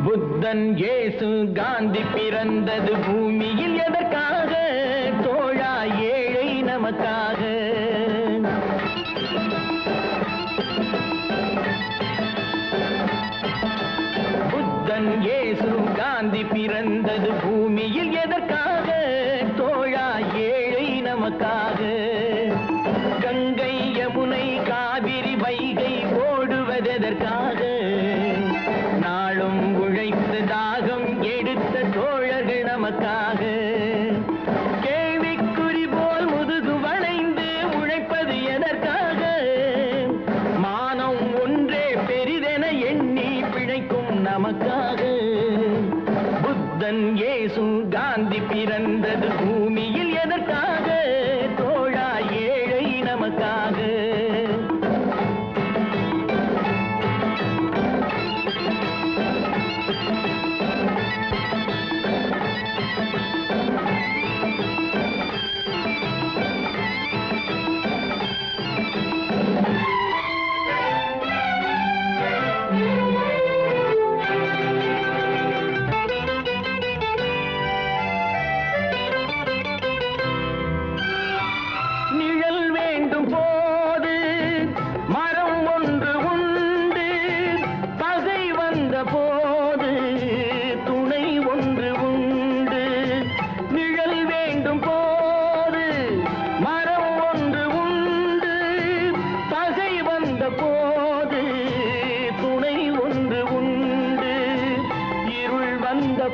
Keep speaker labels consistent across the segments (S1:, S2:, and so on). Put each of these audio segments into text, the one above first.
S1: புத்தன் இயேசு காந்தி பிறந்தது பூமியில் எதற்காக தோழா ஏழை நமக்காக. புத்தன் இயேசு காந்தி பிறந்தது பூமியில் எதற்காக தோழா ஏழை நமக்காக. கங்கை யமுனை காவிரி வைகை ஓடுவதற்காக, நாளும் உழைத்து தாகம் எடுத்த தோழர்கள் நமக்காக. கேள்விக்குறி போல் முதுகு வளைந்து உழைப்பது எதற்காக, மானம் ஒன்றே பெரிதென எண்ணி பிழைக்கும் நமக்காக. புத்தன் இயேசு காந்தி பிறந்தது பூமியில் எதற்காக தோழா ஏழை நமக்காக.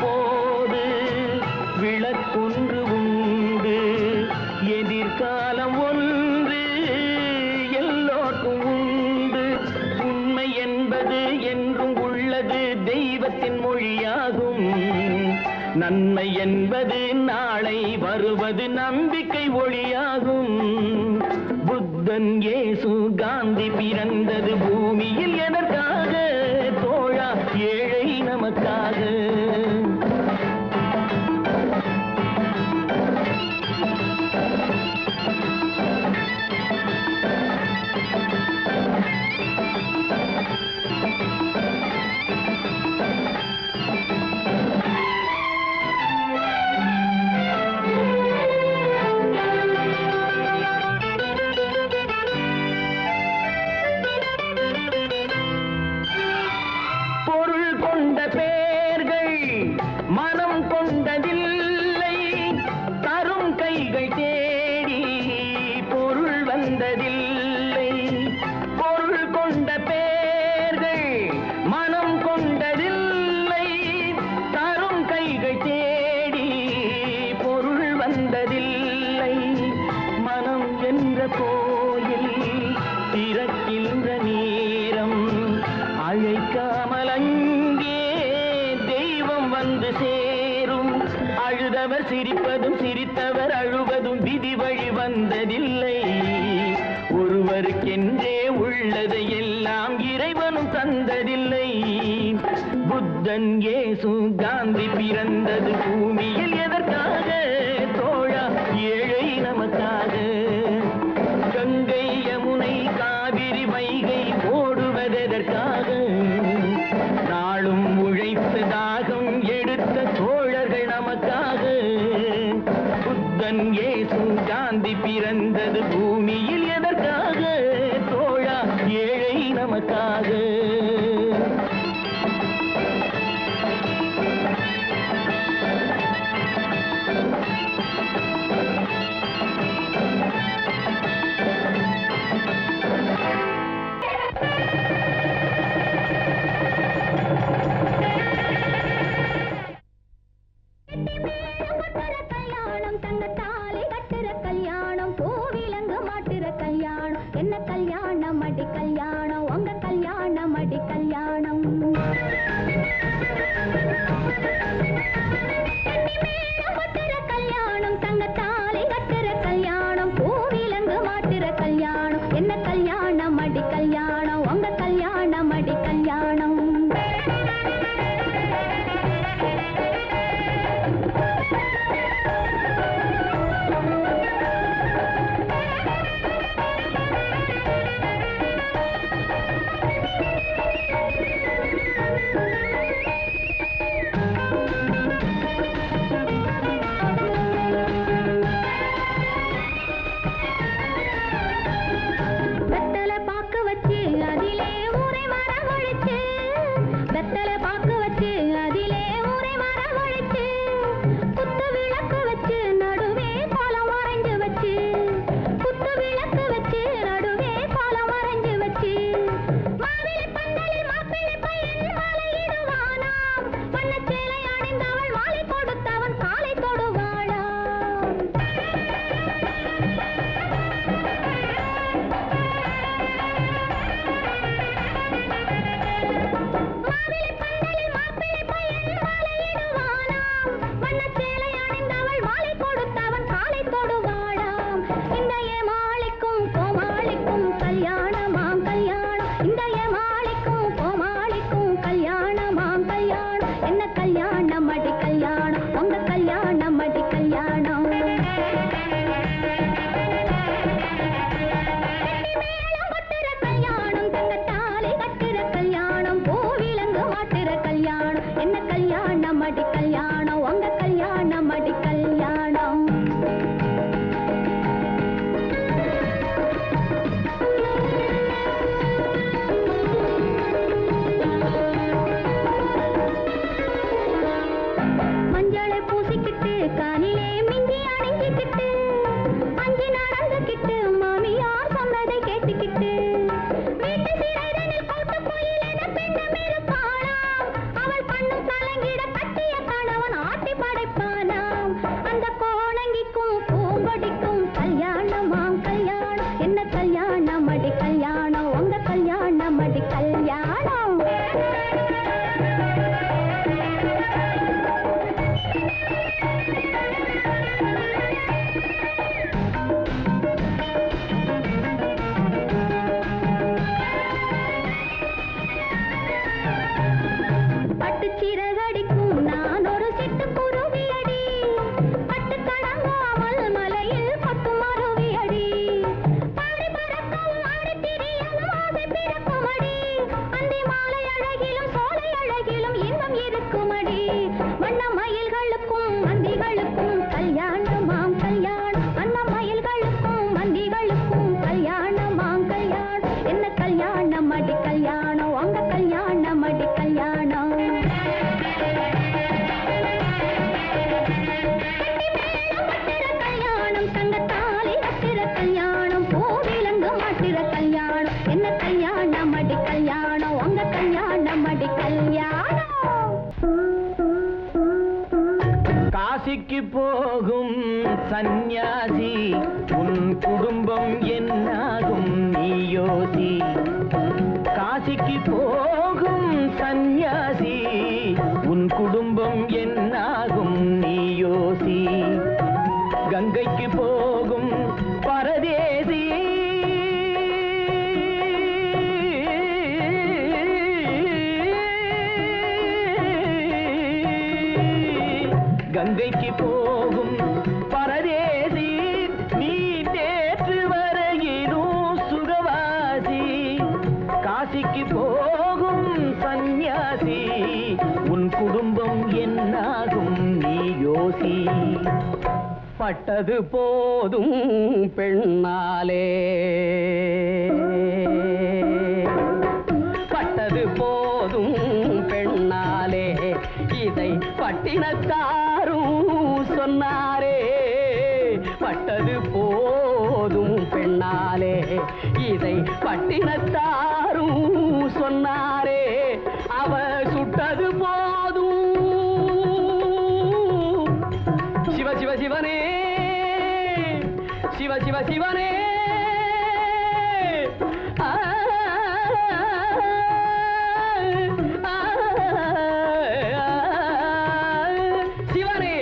S1: போது விளக்கொன்று உண்டு, எதிர்காலம் ஒன்று எல்லோருக்கும் உண்டு. உண்மை என்பது என்றும் உள்ளது தெய்வத்தின் மொழியாகும். நன்மை என்பது நாளை வருவது நம்பிக்கை ஒளியாகும். புத்தன் இயேசு காந்தி பிறந்தது பூமியில் எதற்காக தோழா ஏழை நமக்காக. பேர்கள் மனம் கொண்டதில்லை, தரும் கைகள் தேடி பொருள் வந்ததில்லை. பொருள் கொண்ட பேர்கள் மனம் கொண்டதில்லை, தரும் கைகள் தேடி பொருள் வந்ததில்லை. மனம் என்ற கோயில் திறக்கின்ற நேரம் அழைக்காமல் அங்கே தெய்வம் வந்து சேரும். அழுதவர் சிரிப்பதும் சிரித்தவர் அழுவதும் விதி வழி வந்ததில்லை. ஒருவருக்கென்றே உள்ளதை எல்லாம் இறைவனும் தந்ததில்லை. புத்தன் இயேசு காந்தி பிறந்தது பூமியில் எதற்காக தோழா ஏழை நமக்காக. கங்கை யமுனை காவிரி வைகை ஓடுவதற்காக, நாளும் உழைத்து தாகம் எடுத்த தோழர்கள் நமக்காக. புத்தன் இயேசு காந்தி பிறந்தது பூமியில் எதற்காக தோழா ஏழை நமக்காக.
S2: கல்யாணம் தங்க தாலிகள் என்ன கல்யாணம் அடி கல்யாணம் உங்க கல்யாணம் அடி கல்யாணம். மஞ்சளை பூசிக்கிட்டு காலிலே மிஞ்சி அணிஞ்சிக்கிட்டு அஞ்சி நடந்துக்கிட்டு மாமியார் சொன்னதை கேட்டுக்கிட்டு வீட்டு சிறைதனில் கூட்டு கோயிலென பெண்ணம் இருப்பாளாம். அவள் பண்ணும் கலங்கிட கட்டிய கணவன் ஆட்டி படைப்பானாம். அந்த கோணங்கிக்கும் பூங்கொடிக்கும் கல்யாணமாம் கல்யாணம். என்ன கல்யாணம் அடி கல்யாணம் உங்க கல்யாணம் அடி கல்யாணம். பட்டுச்சிறகடிக்கும் நான் ஒரு சிட்டு குருவியடி. பட்டு கடங்காமல் மலையில் கொத்தும் அருவியடி. பாடி பறக்கவும் ஆடி திரியவும் ஆசை பிறக்குமடி. அந்தி மாலை அழகிலும் சோலை அழகிலும் இன்பம் இருக்குமடி. வண்ண மயில்களுக்கும் மந்திகளுக்கும் கல்யாணமாம் கல்யாணம். வண்ண மயில்களுக்கும் மந்திகளுக்கும் கல்யாணமாம் கல்யாணம். என்ன கல்யாணம் அடி கல்யாணம் உங்க கல்யாணம் அடி கல்யாணம். கல்யாணம் தங்கத்தாலி கட்டிற கல்யாணம் பூவிலங்கு மாட்டிற கல்யாணம். என்ன கல்யாணம் அடி கல்யாணம் உங்க கல்யாணம் அடி கல்யாணம்.
S1: காசிக்கு போகும் சந்நியாசி உன் குடும்பம் என்னாகும் நீ யோசி. காசிக்கு போகும் சந்நியாசி உன் குடும்பம் என்னாகும் நீ யோசி. கங்கைக்கு போகும் பரதேசி கங்கைக்கு போகும் பரதேசி நீ நேற்று வரையிலும் சுகவாசி. காசிக்கு போகும் சந்நியாசி உன் குடும்பம் என்னாகும் நீ யோசி. பட்டது போதும் பெண்ணாலே பட்டது போதும் பெண்ணாலே இதை பட்டினத்தாரும் சொன்னாரே. பட்டது போதும் பெண்ணாலே இதை பட்டினத்தாரும் சொன்னாரே. அவ சுட்டது போதும் சிவ சிவ சிவனே சிவ சிவ சிவனே. சிவனே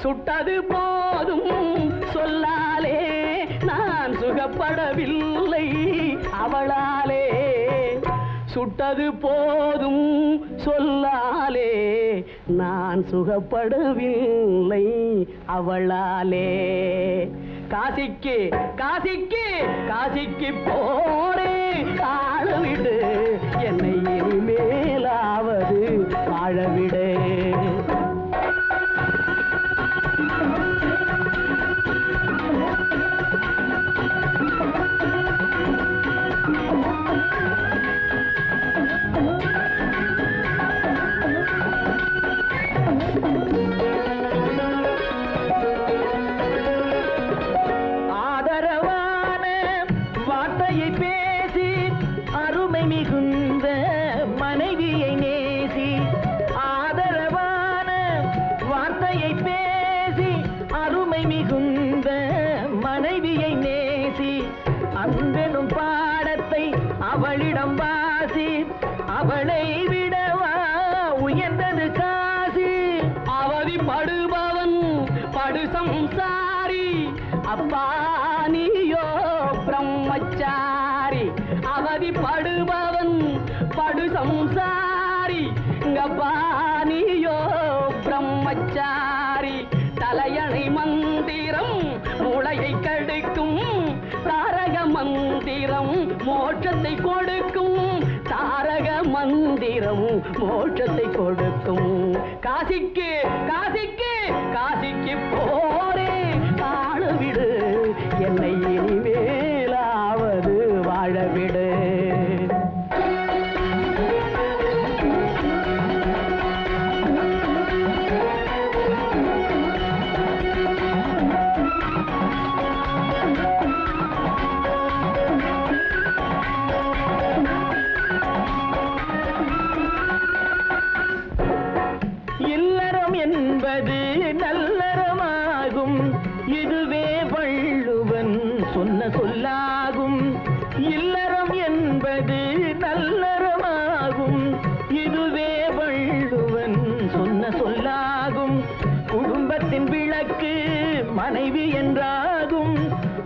S1: சுட்டது போதும் சொல்லாலே நான் சுகப்படவில்லை அவளாலே. சுட்டது போதும் சொல்லாலே நான் சுகப்படவில்லை அவளாலே. காசிக்கு காசிக்கு காசிக்கு போரே ஆளவிடு என்னை இனிமேலாவது வாழவிடு. அவளிடம் வாசி அவளை விடவா உயர்ந்தது காசி. அவதிப்படுபவன் படு சம்சாரி அப்பா நீயோ பிரம்மச்சாரி. அவதிப்படுபவன் படு சம்சாரி அப்பா நீயோ பிரம்மச்சாரி. தலையணை மந்திரம் மூளையை கெடுக்கும் தாரக மந்திரம் மோட்சத்தை கொடுக்கும் தாரக மந்திரம் மந்திரம் மோட்சத்தை கொடுக்கும். காசிக்கு காசிக்கு காசிக்கு போரே வாழவிடு, என்னை இனிமேலாவது வாழவிடு. என்பது நல்லறமாகும், இதுவே வள்ளுவன் சொன்ன சொல்லாகும். இல்லறம் என்பது நல்லறமாகும், இதுவே வள்ளுவன் சொன்ன சொல்லாகும். குடும்பத்தின் விளக்கு மனைவி என்றாகும்,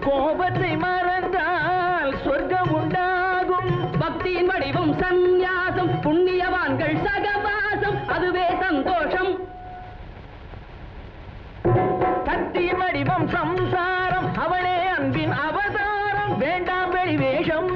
S1: கோபத்தை மறந்தால் சொர்க்கம் உண்டாகும். பக்தியின் வடிவம் சந்நியாசம், புண்ணியவான்கள் சகவாசம், அதுவே சந்தோஷம். கத்தியின் வடிவம் சம்சாரம், அவளே அன்பின் அவதாரம், வேண்டாம் வெளிவேஷம்.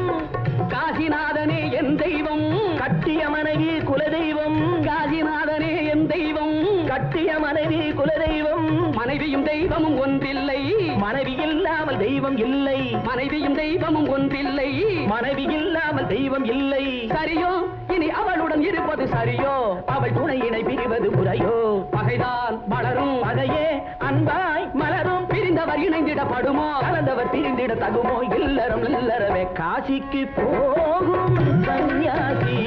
S1: காசிநாதனே என் தெய்வம், கட்டிய மனைவி குலதெய்வம். காசிநாதனே என் தெய்வம், கட்டிய மனைவி குலதெய்வம். மனைவியும் தெய்வமும் ஒன்றில்லை, மனைவி இல்லாமல் தெய்வம் இல்லை. மனைவியும் தெய்வமும் ஒன்றில்லை, மனைவி இல்லாமல் தெய்வம் இல்லை. சரியோ இனி அவளுடன் இருப்பது சரியோ, அவள் துணையினை பிரிவது முறையோ. பகைதான் வளரும், பகையே அன்பாய் மலரும். பிரிந்தவர் இணைந்திடப்படுமோ, கலந்தவர் பிரிந்திட தகுமோ. இல்லறம் இல்லறவே காசிக்கு போகும் சன்னியாசி,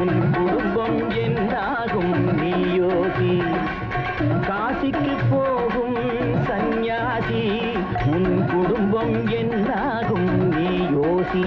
S1: உன் குடும்பம் என்னாகும் நீ யோசி. காசிக்கு போகும் சன்னியாசி, உன் குடும்பம் என்னாகும் நீ யோசி.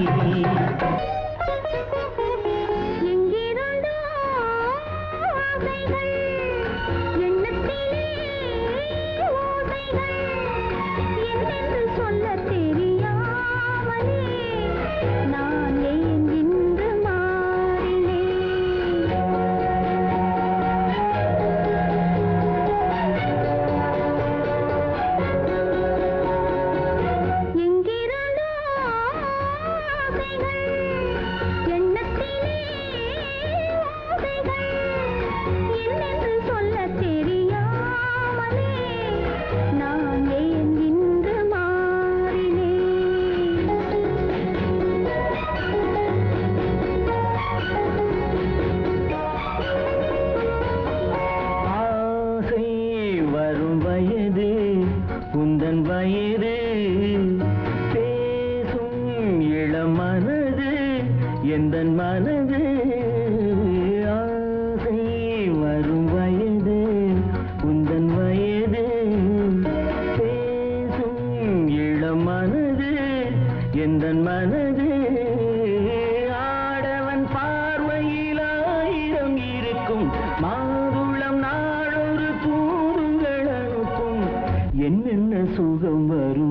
S3: என்னென்ன சுகம் வரும்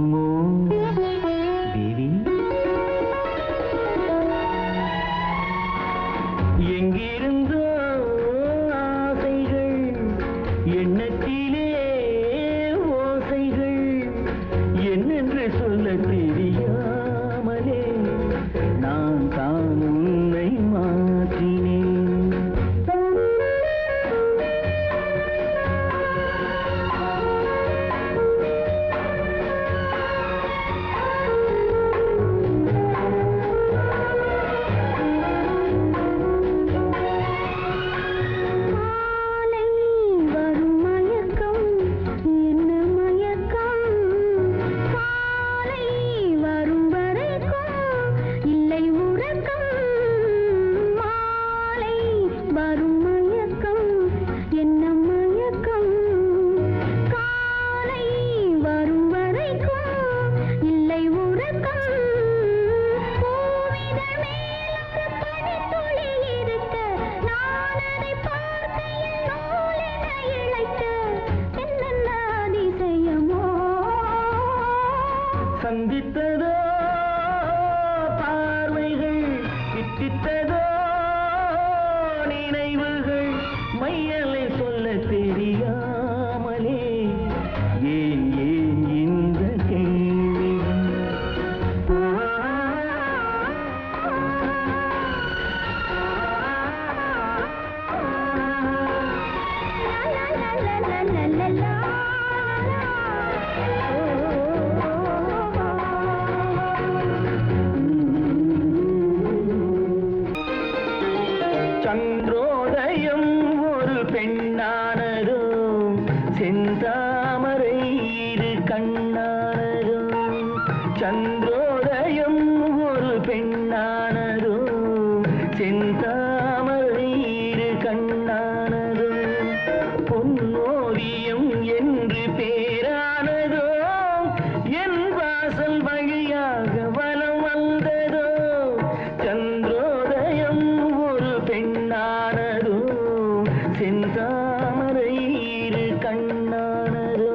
S1: சந்திரோதயம் ஒரு பெண்ணானதோ செந்தாமரை இரு கண்ணானதோ சந்திரோதயம் ஒரு பெண்ணானதோ செந்தாமரை இரு கண்ணானதோ பொன்னோவியம் என்று பேரானதோ என் வாசல் வழியாக வலம் வந்ததோ சந்திரோதயம் ஒரு பெண்ணானதோ செந்தாமரை இரு கண்ணானதோ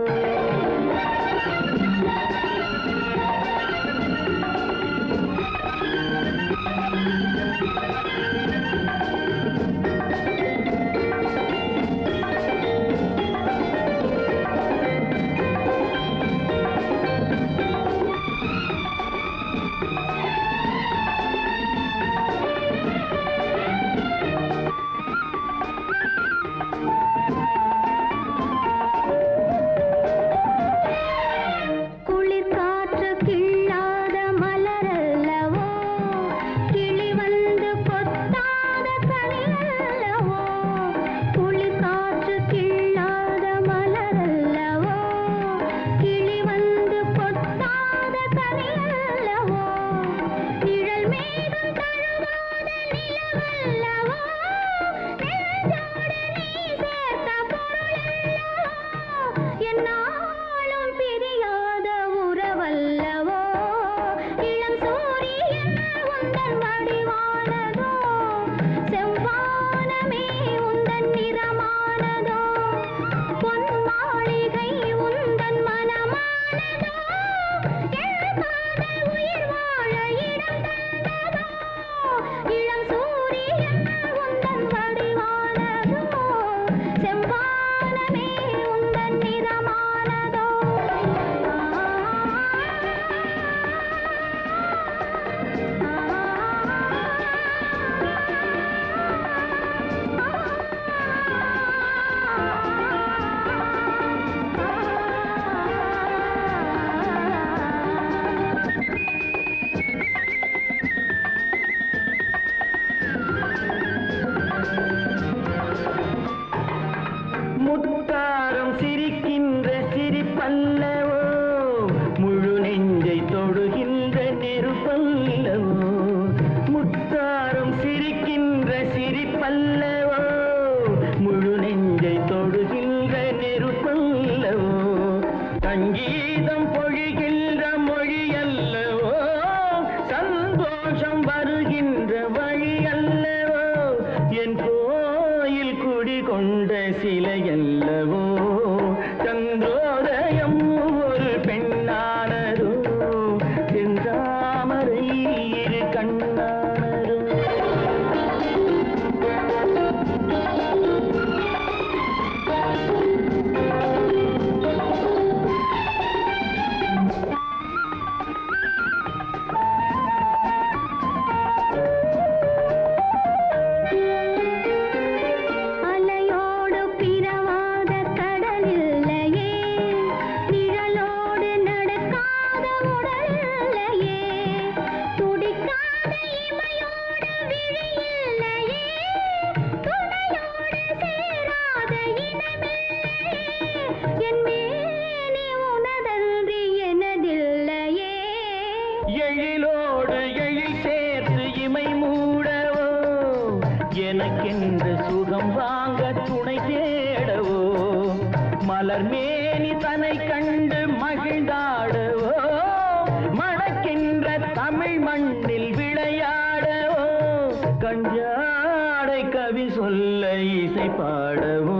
S1: முத்தாரம் சிரிக்கின்ற சிரிப்பல்லவோ முழு நெஞ்சை தொடுகின்ற நெருப்பல்லவோ முத்தாரம் சிரிக்கின்ற சிரிப்பல்லவோ முழு நெஞ்சை தொடுகின்ற நெருப்பல்லவோ சங்கீதம் பொழிகின்ற மொழி அல்லவோ சந்தோஷம் வருகின்ற வழி அல்லவோ என் கோயில் குடிகொண்ட சிலையல்லவோ சந்திரோதயம் ஒரு பெண்ணானதோ செந்தாமரை இரு கண்ணானதோ எழிலோடு எழில் சேர்த்து இமை மூடவோ எனக்கென்று சுகம் வாங்க துணை தேடவோ மலர் மேனி தன்னை கண்டு மகிழ்ந்தாடவோ மணக்கின்ற தமிழ் மண்ணில் விளையாடவோ கஞ்சாடை கவி சொல்ல இசை பாடவோ